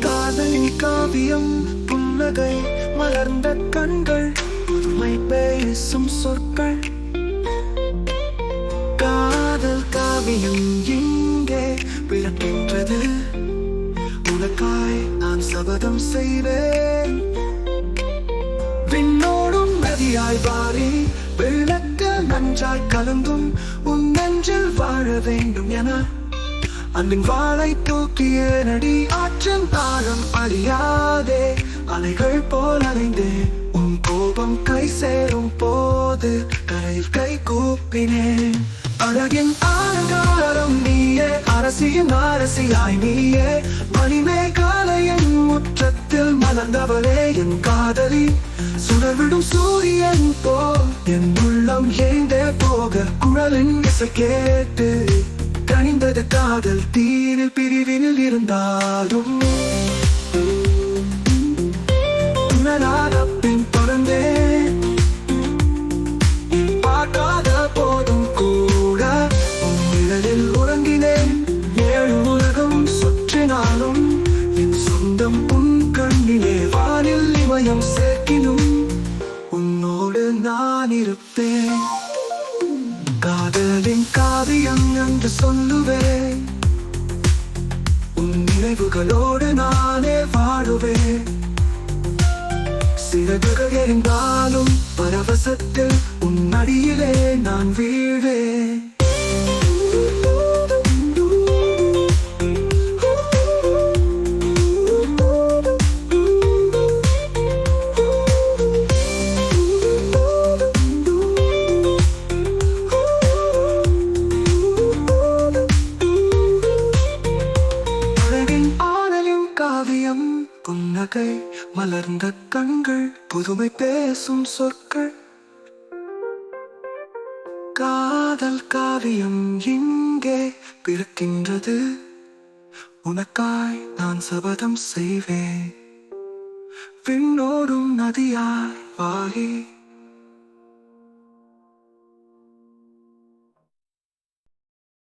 காதலின் காவியம் புன்னகை மலர்ந்த கண்கள் புதுமை பேசும் சொற்கள். காதல் காவியம் இங்கே பிறக்கின்றது. உனக்காய் நான் சபதம் செய்வேன். விண்ணோடும் நதியாய் வாரி விளக்க நன்றாய் கலந்தும் உன் நெஞ்சில் வாழ வேண்டும் என அன்பின் வாளை தூக்கிய நடி. ஆற்றின் தாழம் அறியாதே அலைகள் போல் அலைந்தே உன் கோபம் கை சேரும் போது கரையில் கை கூப்பினேன். அழகின் ஆங்காரம் நீயே, அரசியின் அரசியாய் நீயே, மணிமே காலையின் முற்றத்தில் மலர்ந்தவளே என் காதலி. சுடர்விடும் சூரியன் போல் என் உள்ளம் ஏந்தே போக குழலின் இசை கேட்டு கனிந்தது காதல் தீரில் பிரிவினில் இருந்தாலும் உணராத பின் தொடர்ந்தேன். பார்க்காத போதும் கூட உன் நிழலில் உறங்கினேன். ஏழு உலகம் சுற்றினாலும் என் சொந்தம் உன் கண்ணிலே. வானில் இமயம் சேர்க்கினும் உன்னோடு நான் இருப்பேன். காதலின் காவியம் என்று சொல்லுவேன். உன் நினைவுகளோடு நானே வாழுவேன். சிறகுகள் எரிந்தாலும் பரவசத்தில் உன் அடியிலே நான் வீழ்வேன். காவியம் புன்னகை மலர்ந்த கண்கள் புதுமை பேசும் சொற்கள். காதல் காவியம் இங்கே பிறக்கின்றது. உனக்காய் நான் சபதம் செய்வேன். விண்ணோடும் நதியாய் வாரி